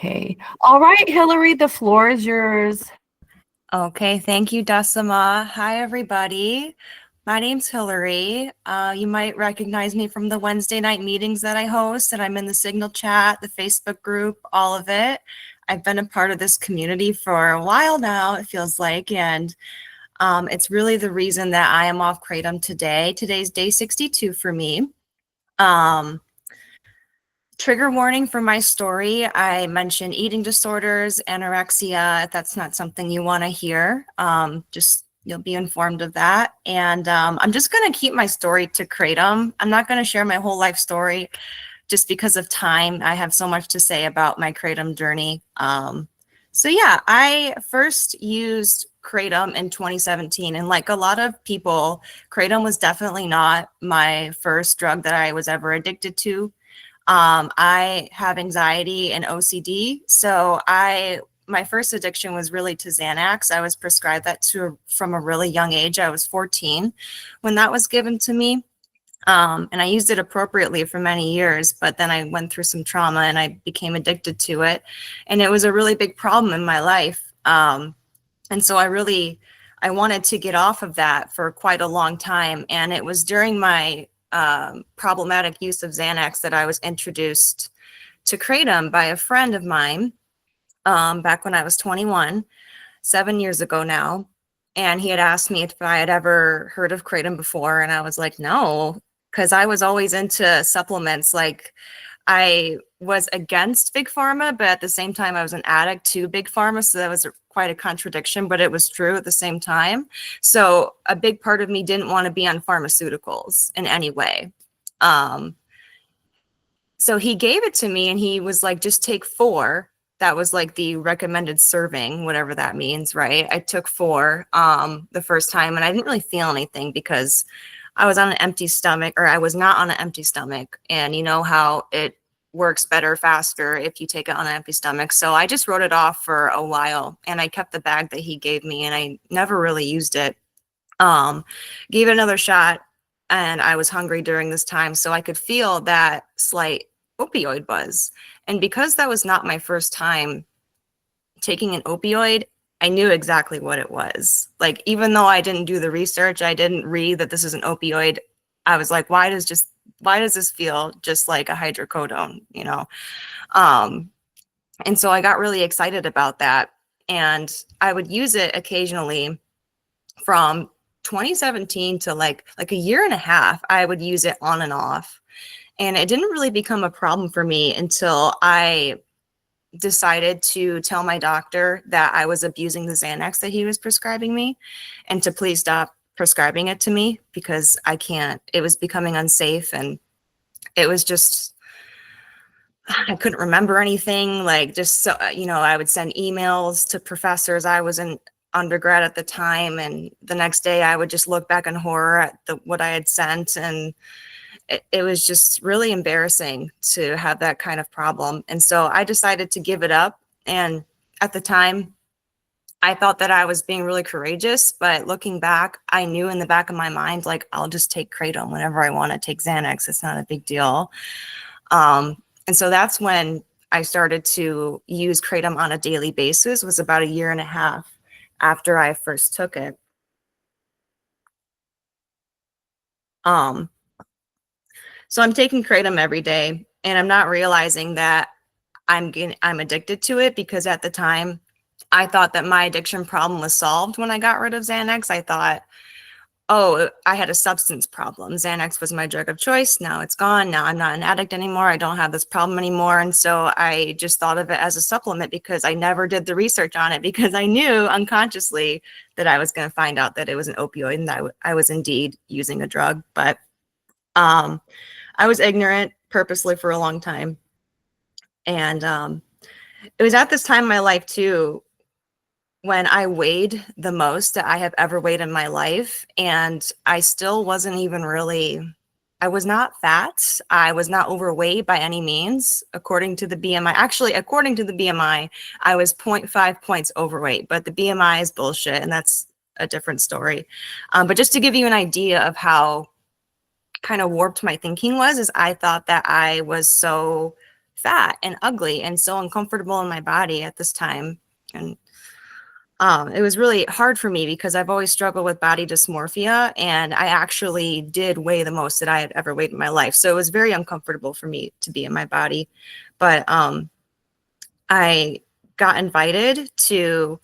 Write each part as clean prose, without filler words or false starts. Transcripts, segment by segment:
Okay. All right, Hilary, the floor is yours. Okay, thank you, Decima. Hi, everybody. My name's Hilary. You might recognize me from the Wednesday night meetings that I host, and I'm in the Signal chat, the Facebook group, all of it. I've been a part of this community for a while now, it feels like, and it's really the reason that I am off Kratom today. Today's day 62 for me. Um, Trigger warning for my story. I mentioned eating disorders, anorexia. If that's not something you want to hear, just you'll be informed of that. And I'm just going to keep my story to Kratom. I'm not going to share my whole life story just because of time. I have so much to say about my Kratom journey. So yeah, I first used Kratom in 2017. And like a lot of people, Kratom was definitely not my first drug that I was ever addicted to. I have anxiety and OCD, so my first addiction was really to Xanax. I was prescribed that from a really young age. I was 14 when that was given to me. And I used it appropriately for many years, but then I went through some trauma and I became addicted to it. And it was a really big problem in my life. And so I wanted to get off of that for quite a long time. And it was during my problematic use of Xanax that I was introduced to Kratom by a friend of mine back when I was 21, 7 years ago now. And he had asked me if I had ever heard of Kratom before. And I was like, no, because I was always into supplements. Like I was against Big Pharma, but at the same time, I was an addict to Big Pharma. So that was quite a contradiction, but it was true at the same time. So a big part of me didn't want to be on pharmaceuticals in any way. So he gave it to me and he was like, just take 4. That was like the recommended serving, whatever that means, right? I took 4 the first time and I didn't really feel anything because I was on an empty stomach, or I was not on an empty stomach. And you know how it works better, faster if you take it on an empty stomach. So I just wrote it off for a while and I kept the bag that he gave me and I never really used it. Gave it another shot and I was hungry during this time. So I could feel that slight opioid buzz. And because that was not my first time taking an opioid, I knew exactly what it was. Like, even though I didn't do the research, I didn't read that this is an opioid. I was like, why does this feel just like a hydrocodone, you know? And so I got really excited about that. And I would use it occasionally from 2017 to like a year and a half. I would use it on and off. And it didn't really become a problem for me until I decided to tell my doctor that I was abusing the Xanax that he was prescribing me and to please stop prescribing it to me because I can't. It was becoming unsafe and it was just, I couldn't remember anything. Like, just so, I would send emails to professors. I was in undergrad at the time, and the next day I would just look back in horror at what I had sent, and it was just really embarrassing to have that kind of problem. And so I decided to give it up. And at the time, I thought that I was being really courageous, but looking back, I knew in the back of my mind, like, I'll just take Kratom whenever I want to take Xanax. It's not a big deal. And so that's when I started to use Kratom on a daily basis. It was about a year and a half after I first took it. So I'm taking Kratom every day, and I'm not realizing that I'm addicted to it, because at the time I thought that my addiction problem was solved when I got rid of Xanax. I thought, oh, I had a substance problem. Xanax was my drug of choice. Now it's gone. Now I'm not an addict anymore. I don't have this problem anymore. And so I just thought of it as a supplement because I never did the research on it, because I knew unconsciously that I was going to find out that it was an opioid and that I was indeed using a drug. But I was ignorant purposely for a long time. And it was at this time in my life too when I weighed the most that I have ever weighed in my life. And I still wasn't even really, I was not fat. I was not overweight by any means, according to the BMI. Actually, according to the BMI, I was 0.5 points overweight, but the BMI is bullshit, and that's a different story. But just to give you an idea of how kind of warped my thinking was, is I thought that I was so fat and ugly and so uncomfortable in my body at this time. And it was really hard for me because I've always struggled with body dysmorphia, and I actually did weigh the most that I had ever weighed in my life. So it was very uncomfortable for me to be in my body. But I got invited to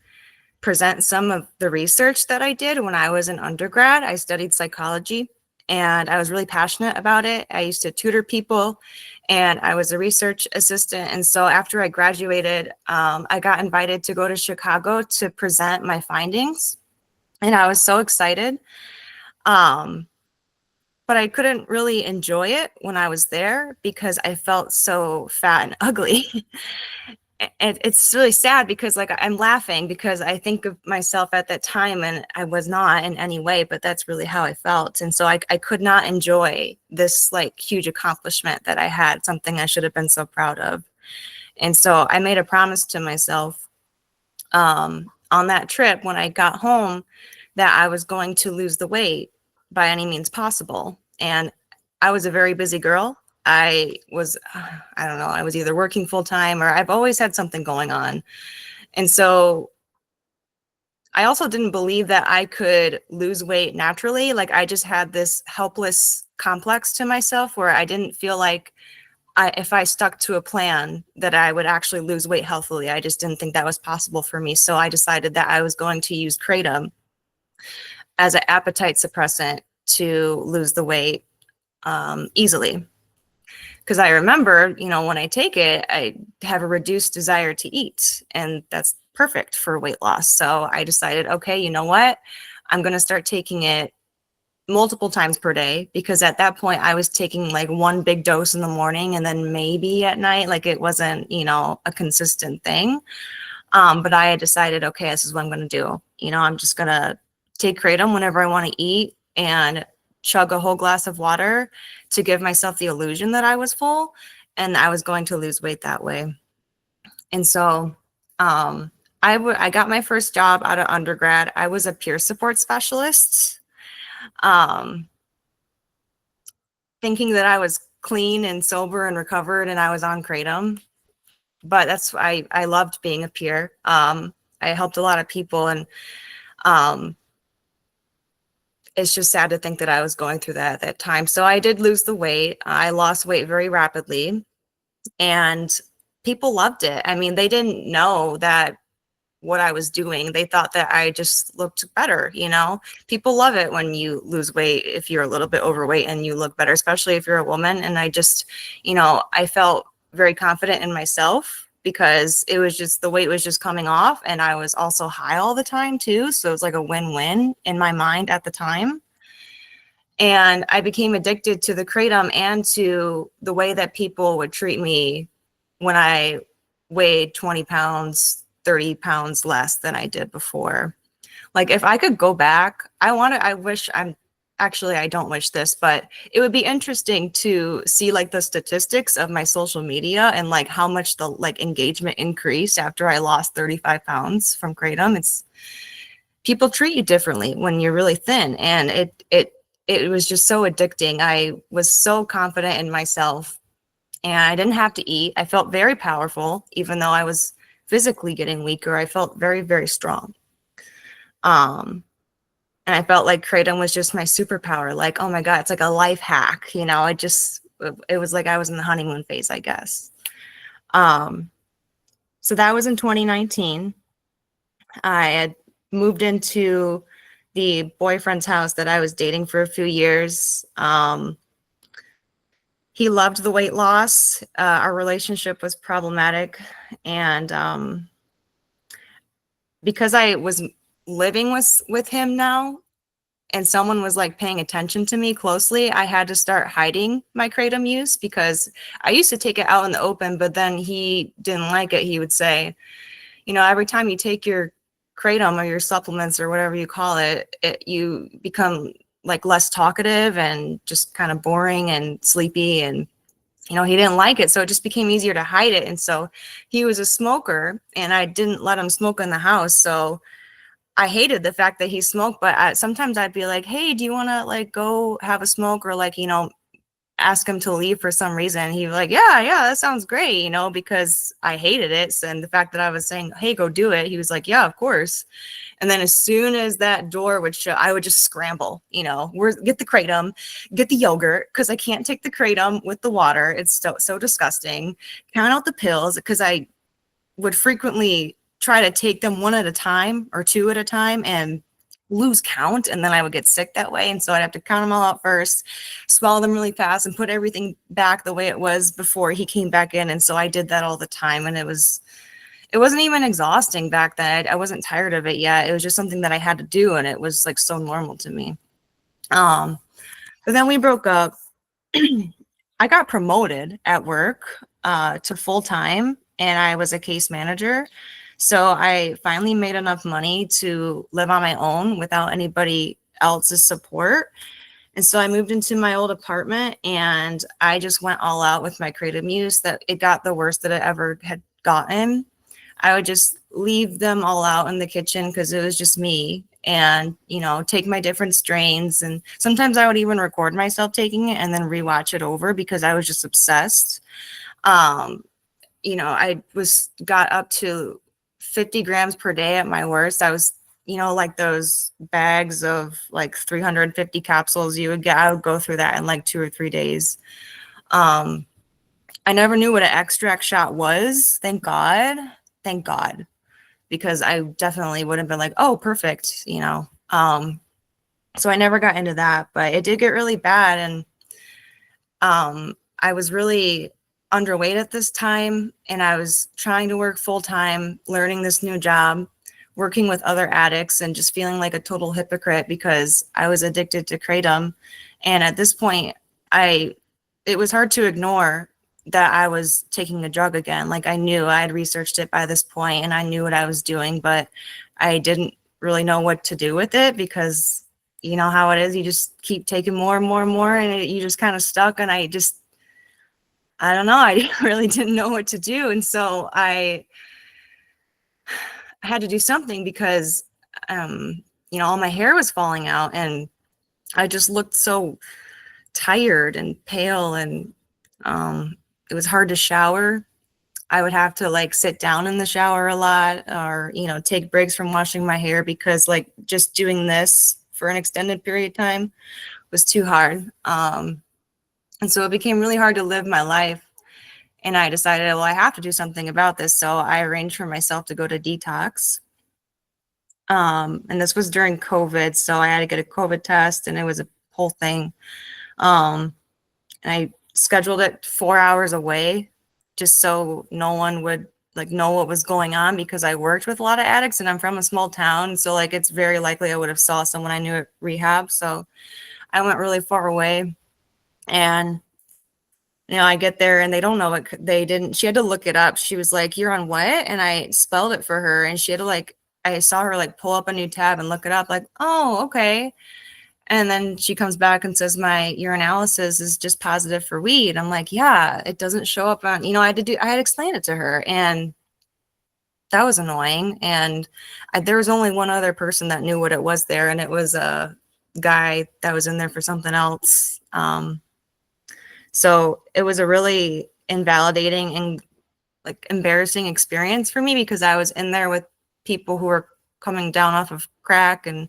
present some of the research that I did when I was an undergrad. I studied psychology and I was really passionate about it. I used to tutor people and I was a research assistant. And so after I graduated, I got invited to go to Chicago to present my findings. And I was so excited. But I couldn't really enjoy it when I was there because I felt so fat and ugly. And it's really sad because like I'm laughing because I think of myself at that time and I was not in any way, but that's really how I felt. And so I could not enjoy this like huge accomplishment that I had, something I should have been so proud of. And so I made a promise to myself on that trip when I got home that I was going to lose the weight by any means possible. And I was a very busy girl. I don't know, I was either working full time or I've always had something going on. And so I also didn't believe that I could lose weight naturally. Like I just had this helpless complex to myself where I didn't feel like if I stuck to a plan that I would actually lose weight healthily. I just didn't think that was possible for me. So I decided that I was going to use Kratom as an appetite suppressant to lose the weight easily. Because I remember, when I take it, I have a reduced desire to eat, and that's perfect for weight loss. So I decided, okay, you know what? I'm going to start taking it multiple times per day, because at that point I was taking like one big dose in the morning and then maybe at night. Like it wasn't, a consistent thing. But I had decided, okay, this is what I'm going to do. I'm just going to take Kratom whenever I want to eat and chug a whole glass of water to give myself the illusion that I was full, and I was going to lose weight that way. And so I got my first job out of undergrad. I was a peer support specialist, thinking that I was clean and sober and recovered and I was on Kratom. But I loved being a peer. I helped a lot of people, and it's just sad to think that I was going through that at that time. So I did lose the weight. I lost weight very rapidly, and people loved it. I mean, they didn't know that what I was doing. They thought that I just looked better. People love it when you lose weight if you're a little bit overweight and you look better, especially if you're a woman. And I just, I felt very confident in myself because it was just, the weight was just coming off, and I was also high all the time too. So it was like a win-win in my mind at the time. And I became addicted to the Kratom and to the way that people would treat me when I weighed 20 pounds, 30 pounds less than I did before. Like if I could go back, I don't wish this, but it would be interesting to see like the statistics of my social media and like how much the like engagement increased after I lost 35 pounds from Kratom. People treat you differently when you're really thin, and it was just so addicting. I was so confident in myself, and I didn't have to eat. I felt very powerful, even though I was physically getting weaker. I felt very, very strong. And I felt like Kratom was just my superpower. Like, oh my God, it's like a life hack. It was like I was in the honeymoon phase, I guess. So that was in 2019. I had moved into the boyfriend's house that I was dating for a few years. He loved the weight loss. Our relationship was problematic. And because I was living with him now, and someone was like paying attention to me closely, I had to start hiding my Kratom use, because I used to take it out in the open, but then he didn't like it. He would say, every time you take your Kratom or your supplements or whatever you call it, you become like less talkative and just kind of boring and sleepy. And he didn't like it, so it just became easier to hide it. And so he was a smoker, and I didn't let him smoke in the house. So I hated the fact that he smoked, but sometimes I'd be like, hey, do you want to like go have a smoke, or like, ask him to leave for some reason. He was like, yeah, that sounds great, you know, because I hated it. And the fact that I was saying, hey, go do it, he was like, yeah, of course. And then as soon as that door would shut, I would just scramble, you know, get the Kratom, get the yogurt, because I can't take the Kratom with the water. It's so disgusting. Count out the pills, because I would frequently try to take them one at a time or two at a time and lose count, and then I would get sick that way. And so I'd have to count them all out first, swallow them really fast, and put everything back the way it was before he came back in. And so I did that all the time, and it wasn't even exhausting back then. I wasn't tired of it yet. It was just something that I had to do, and it was like so normal to me. But then we broke up. I got promoted at work to full time, and I was a case manager. So I finally made enough money to live on my own without anybody else's support. And so I moved into my old apartment, and I just went all out with my creative use. That it got the worst that it ever had gotten. I would just leave them all out in the kitchen because it was just me, and, you know, take my different strains. And sometimes I would even record myself taking it and then rewatch it over because I was just obsessed. You know, got up to 50 grams per day at my worst. I was, you know, like those bags of like 350 capsules you would get. I would go through that in like 2 or 3 days. I never knew what an extract shot was. Thank God, because I definitely would have been like, oh, perfect, you know. So I never got into that, but it did get really bad. And I was really underweight at this time, and I was trying to work full time, learning this new job, working with other addicts, and just feeling like a total hypocrite because I was addicted to Kratom. And at this point, it was hard to ignore that I was taking a drug again. Like, I knew I had researched it by this point and I knew what I was doing, but I didn't really know what to do with it because you know how it is. You just keep taking more and more and more, and you just kind of stuck. And I don't know. I really didn't know what to do. And so I had to do something because, you know, all my hair was falling out and I just looked so tired and pale, and it was hard to shower. I would have to like sit down in the shower a lot, or, you know, take breaks from washing my hair because like just doing this for an extended period of time was too hard. And so it became really hard to live my life. And I decided, well, I have to do something about this. So I arranged for myself to go to detox. And this was during COVID. So I had to get a COVID test, and it was a whole thing. And I scheduled it 4 hours away just so no one would like know what was going on, because I worked with a lot of addicts and I'm from a small town. So like, it's very likely I would have saw someone I knew at rehab. So I went really far away, and you know, I get there and they don't know what they didn't. She had to look it up. She was like, "You're on what?" And I spelled it for her, and she had to like, I saw her like pull up a new tab and look it up, like, "Oh, okay." And then she comes back and says, "My urinalysis is just positive for weed." I'm like, "Yeah, it doesn't show up on," you know, I had to explain it to her, and that was annoying. And there was only one other person that knew what it was there, and it was a guy that was in there for something else. So it was a really invalidating and like embarrassing experience for me, because I was in there with people who were coming down off of crack, and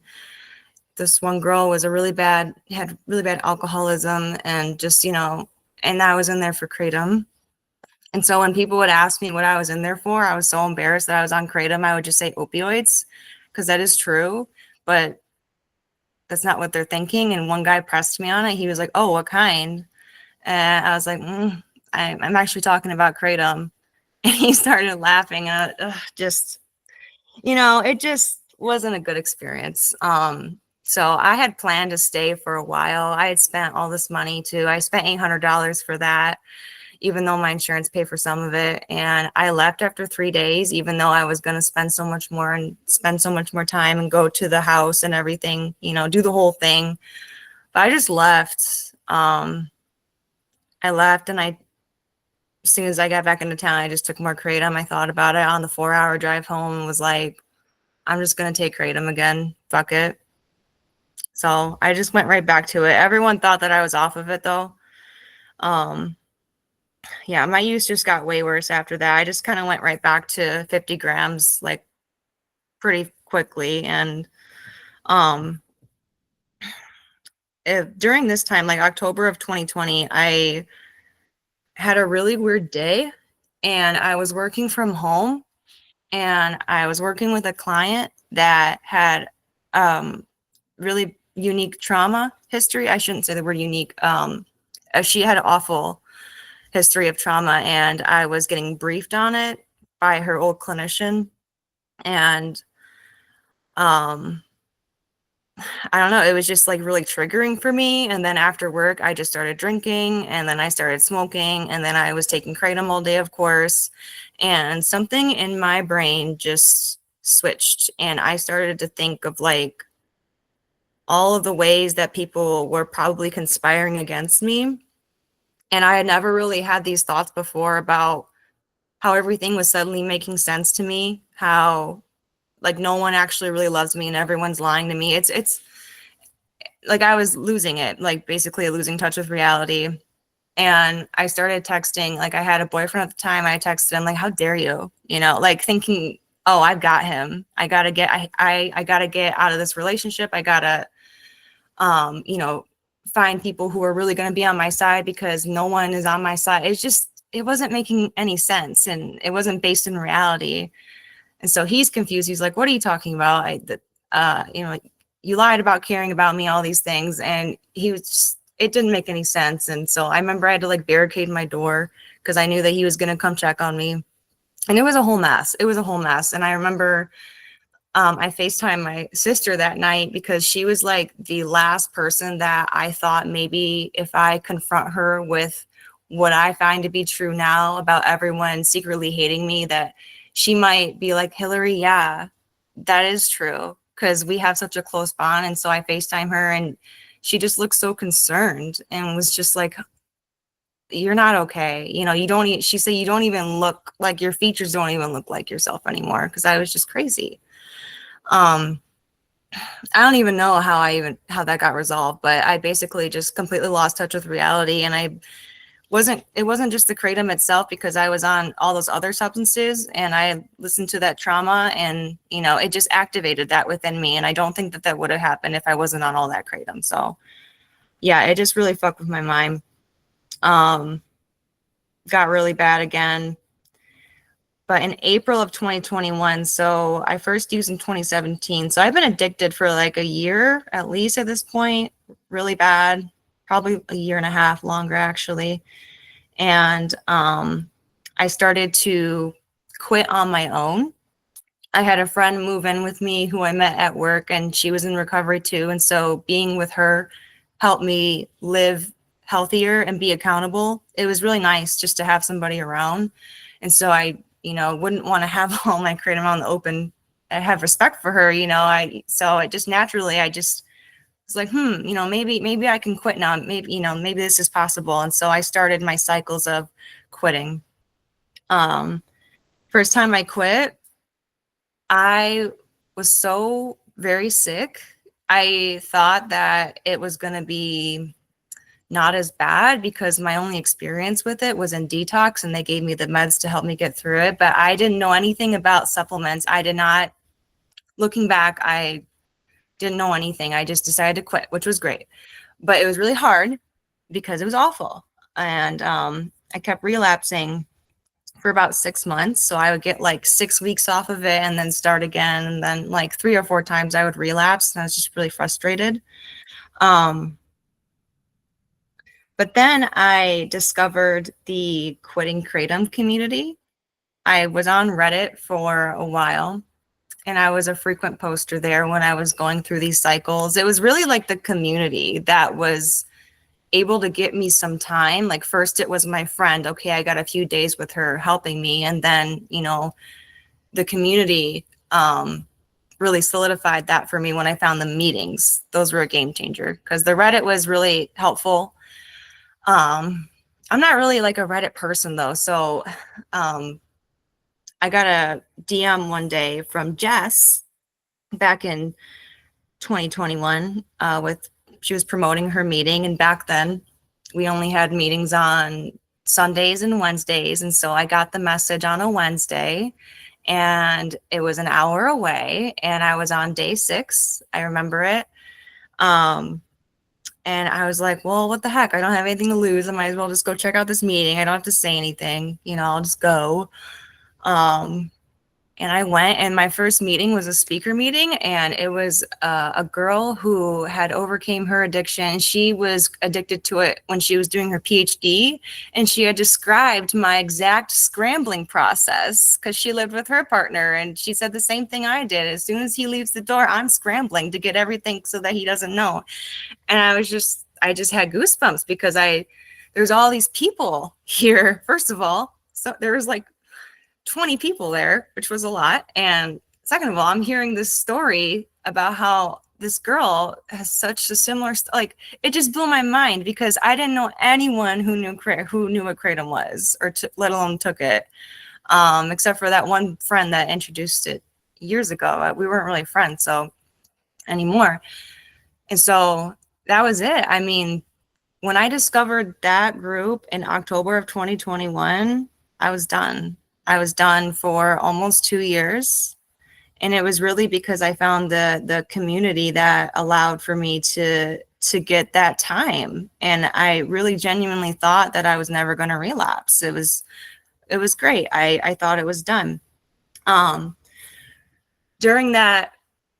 this one girl had really bad alcoholism, and just, you know, and I was in there for Kratom. And so when people would ask me what I was in there for, I was so embarrassed that I was on Kratom. I would just say opioids, because that is true, but that's not what they're thinking. And one guy pressed me on it. He was like, "Oh, what kind?" And I was like, I'm actually talking about Kratom." And he started laughing. Just, you know, it just wasn't a good experience. So I had planned to stay for a while. I had spent all this money too. I spent $800 for that, even though my insurance paid for some of it. And I left after 3 days, even though I was going to spend so much more and spend so much more time and go to the house and everything, you know, do the whole thing. But I just left. I left, and as soon as I got back into town, I just took more Kratom. I thought about it on the 4-hour drive home and was like, I'm just going to take Kratom again. Fuck it. So I just went right back to it. Everyone thought that I was off of it though. Um, yeah, my use just got way worse after that. I just kind of went right back to 50 grams like pretty quickly. And um, during this time, like October of 2020, I had a really weird day and I was working from home and I was working with a client that had really unique trauma history. I shouldn't say the word unique. She had an awful history of trauma, and I was getting briefed on it by her old clinician. And um, I don't know, it was just like really triggering for me. And then after work, I just started drinking, and then I started smoking, and then I was taking Kratom all day, of course. And something in my brain just switched, and I started to think of like all of the ways that people were probably conspiring against me. And I had never really had these thoughts before about how everything was suddenly making sense to me, how like no one actually really loves me and everyone's lying to me. It's like I was losing it, like basically losing touch with reality. And I started texting, like I had a boyfriend at the time. I texted him like, how dare you? You know, like thinking, oh, I've got him. I gotta get I gotta get out of this relationship. I gotta you know, find people who are really gonna be on my side because no one is on my side. It's just it wasn't making any sense and it wasn't based in reality. And so he's confused. He's like, what are you talking about? You know, like, you lied about caring about me, all these things. And he was just, it didn't make any sense. And so I remember I had to like barricade my door because I knew that he was going to come check on me. And it was a whole mess. It was a whole mess. And I remember I FaceTimed my sister that night because she was like the last person that I thought maybe if I confront her with what I find to be true now about everyone secretly hating me, that she might be like, Hilary, yeah, that is true. Because we have such a close bond. And so I FaceTime her and she just looked so concerned and was just like, you're not okay. You know, you don't, she said, you don't even look like your features don't even look like yourself anymore. Cause I was just crazy. Um, I don't even know how that got resolved, but I basically just completely lost touch with reality. And it wasn't just the kratom itself because I was on all those other substances and I listened to that trauma and, you know, it just activated that within me. And I don't think that that would have happened if I wasn't on all that kratom. So yeah, it just really fucked with my mind. Got really bad again. But in April of 2021, so I first used in 2017. So I've been addicted for like a year at least at this point, really bad, probably a year and a half longer actually. And I started to quit on my own. I had a friend move in with me who I met at work, and she was in recovery too. And so being with her helped me live healthier and be accountable. It was really nice just to have somebody around. And so I, you know, wouldn't want to have all my kratom on the open. I have respect for her, you know. So it just naturally, I just was like, you know, maybe I can quit now. Maybe, you know, maybe this is possible. And so I started my cycles of quitting. First time I quit, I was so very sick. I thought that it was going to be not as bad because my only experience with it was in detox and they gave me the meds to help me get through it. But I didn't know anything about supplements. I did not, looking back, I didn't know anything. I just decided to quit, which was great. But it was really hard because it was awful. And I kept relapsing for about 6 months. So I would get like 6 weeks off of it and then start again. And then like 3 or 4 times I would relapse. And I was just really frustrated. But then I discovered the quitting kratom community. I was on Reddit for a while and I was a frequent poster there when I was going through these cycles. It was really like the community that was able to get me some time. Like first it was my friend. Okay, I got a few days with her helping me. And then, you know, the community really solidified that for me when I found the meetings. Those were a game changer because the Reddit was really helpful. I'm not really like a Reddit person though. So I got a DM one day from Jess back in 2021 she was promoting her meeting. And back then we only had meetings on Sundays and Wednesdays. And so I got the message on a Wednesday, and it was an hour away, and I was on day 6. I remember it. And I was like, well, what the heck? I don't have anything to lose. I might as well just go check out this meeting. I don't have to say anything. I'll just go. And I went, and my first meeting was a speaker meeting, and it was a girl who had overcame her addiction. She was addicted to it when she was doing her PhD, and she had described my exact scrambling process because she lived with her partner, and she said the same thing I did. As soon as he leaves the door, I'm scrambling to get everything so that he doesn't know. And I just had goosebumps because there's all these people here, first of all. So there was like 20 people there, which was a lot. And second of all, I'm hearing this story about how this girl has such a similar, it just blew my mind because I didn't know anyone who knew what Kratom was, or let alone took it, except for that one friend that introduced it years ago. We weren't really friends so anymore. And so that was it. I mean, when I discovered that group in October of 2021, I was done. I was done for almost 2 years. And it was really because I found the community that allowed for me to get that time. And I really genuinely thought that I was never going to relapse. It was great. I thought it was done. During that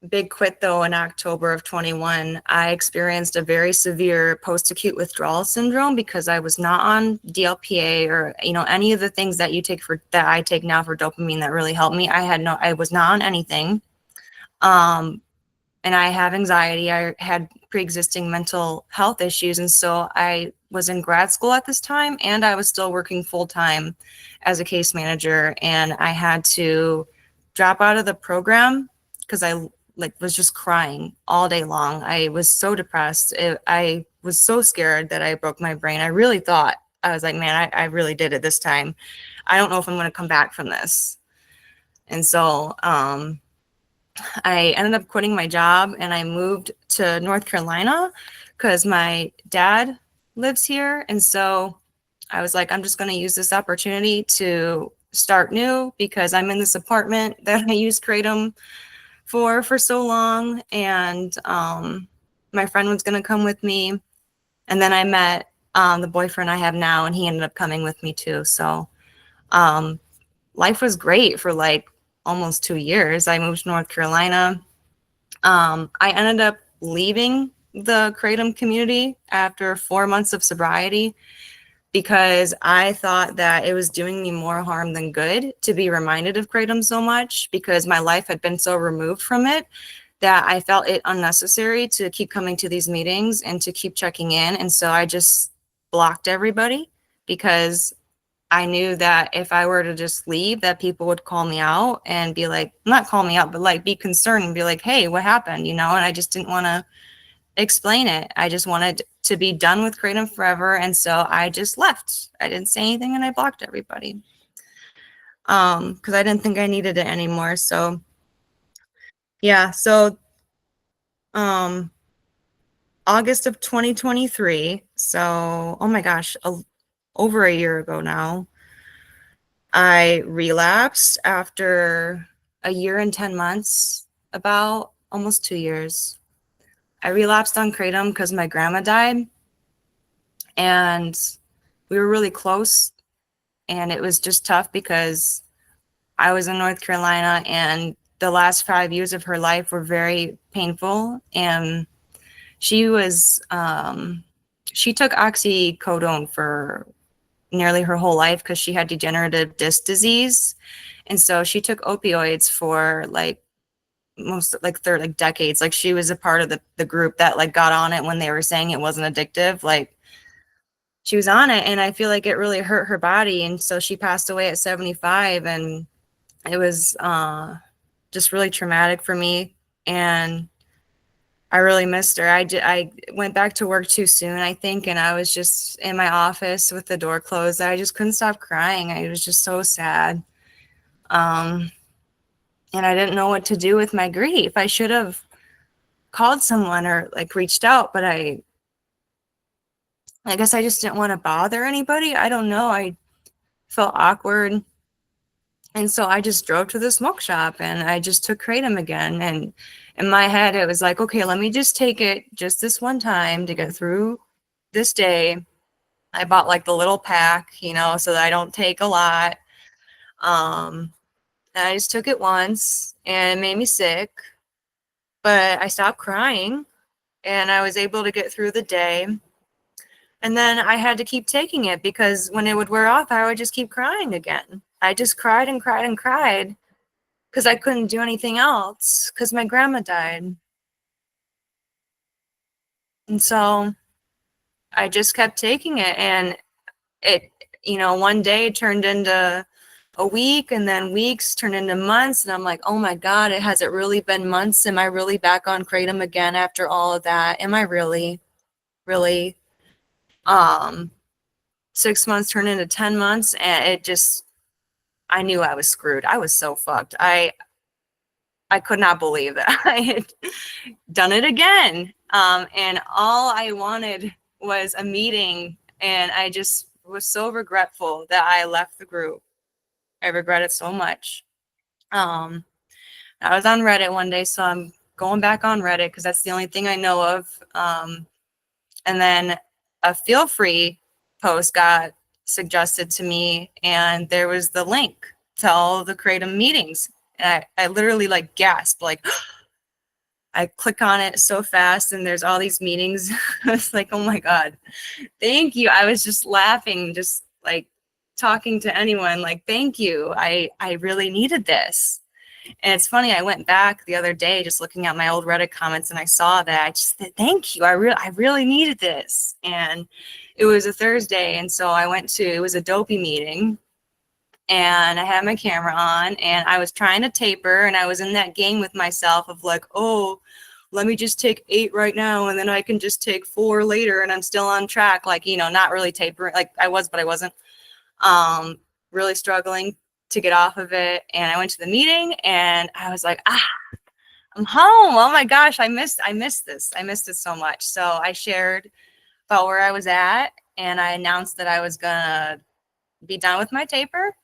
big quit though in October of 21, I experienced a very severe post-acute withdrawal syndrome because I was not on DLPA or any of the things that I take now for dopamine that really helped me. I was not on anything. And I have anxiety. I had pre-existing mental health issues, and so I was in grad school at this time, and I was still working full-time as a case manager, and I had to drop out of the program because I was just crying all day long. I was so depressed. I was so scared that I broke my brain. I really thought, I was like, man, I really did it this time. I don't know if I'm going to come back from this. And so I ended up quitting my job, and I moved to North Carolina because my dad lives here. And so I was like, I'm just going to use this opportunity to start new because I'm in this apartment that I used Kratom for so long, and my friend was going to come with me, and then I met the boyfriend I have now, and he ended up coming with me too. So life was great for like almost 2 years. I moved to North Carolina. I ended up leaving the Kratom community after 4 months of sobriety because I thought that it was doing me more harm than good to be reminded of Kratom so much, because my life had been so removed from it that I felt it unnecessary to keep coming to these meetings and to keep checking in. And so I just blocked everybody because I knew that if I were to just leave, that people would call me out and be like, not call me out, but like be concerned and be like, hey, what happened? And I just didn't want to explain it. I just wanted to be done with Kratom forever. And so I just left. I didn't say anything, and I blocked everybody because I didn't think I needed it anymore. So yeah, so August of 2023, so oh my gosh, over a year ago now, I relapsed after a year and 10 months, about almost 2 years. I relapsed on Kratom because my grandma died, and we were really close, and it was just tough because I was in North Carolina, and the last 5 years of her life were very painful, and she took oxycodone for nearly her whole life because she had degenerative disc disease, and so she took opioids for decades. Like, she was a part of the group that got on it when they were saying it wasn't addictive. Like, she was on it, and I feel like it really hurt her body, and so she passed away at 75, and it was just really traumatic for me, and I really missed her. I went back to work too soon, I think, and I was just in my office with the door closed. I just couldn't stop crying. I was just so sad. And I didn't know what to do with my grief. I should have called someone or reached out, but I I guess I just didn't want to bother anybody. I don't know. I felt awkward. And so I just drove to the smoke shop and I just took Kratom again. And in my head, it was like, okay, let me just take it just this one time to get through this day. I bought like the little pack, so that I don't take a lot. And I just took it once and it made me sick, but I stopped crying and I was able to get through the day. And then I had to keep taking it because when it would wear off, I would just keep crying again. I just cried and cried and cried because I couldn't do anything else because my grandma died. And so I just kept taking it, and it, one day turned into a week, and then weeks turned into months. And I'm like, oh my God, has it really been months? Am I really back on Kratom again after all of that? Am I really? Really? 6 months turned into 10 months, and I knew I was screwed. I was so fucked. I could not believe that I had done it again. And all I wanted was a meeting, and I just was so regretful that I left the group. I regret it so much. I was on Reddit one day, so I'm going back on Reddit because that's the only thing I know of. And then a feel free post got suggested to me, and there was the link to all the Kratom meetings. And I literally like gasped, like, I click on it so fast and there's all these meetings. I was like, oh my God, thank you. I was just laughing, just like talking to anyone, like, thank you. I really needed this. And it's funny, I went back the other day just looking at my old Reddit comments and I saw that. I just said, thank you. I really needed this. And it was a Thursday. And so it was a dopey meeting. And I had my camera on and I was trying to taper, and I was in that game with myself of like, oh, let me just take 8 right now and then I can just take 4 later and I'm still on track. Like, not really tapering. Like I was, but I wasn't. Really struggling to get off of it. And I went to the meeting and I was like, I'm home. Oh my gosh, I missed this. I missed it so much. So I shared about where I was at, and I announced that I was gonna be done with my taper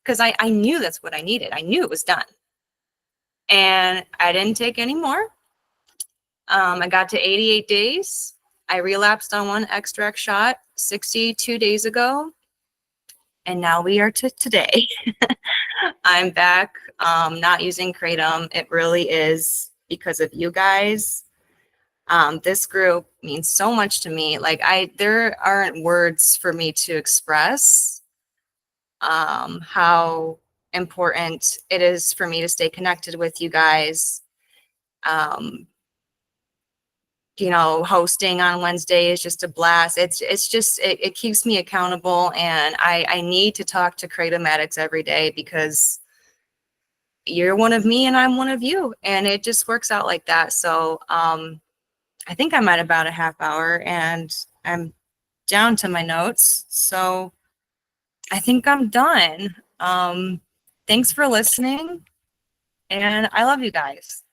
because I knew that's what I needed. I knew it was done. And I didn't take any more. I got to 88 days. I relapsed on one extract shot 62 days ago. And now we are to today. I'm back, not using Kratom. It really is because of you guys. This group means so much to me. Like there aren't words for me to express how important it is for me to stay connected with you guys. Hosting on Wednesday is just a blast. It keeps me accountable, and I need to talk to Kratom addicts every day because you're one of me and I'm one of you, and it just works out like that. So I think I'm at about a half hour and I'm down to my notes. So I think I'm done. Thanks for listening, and I love you guys.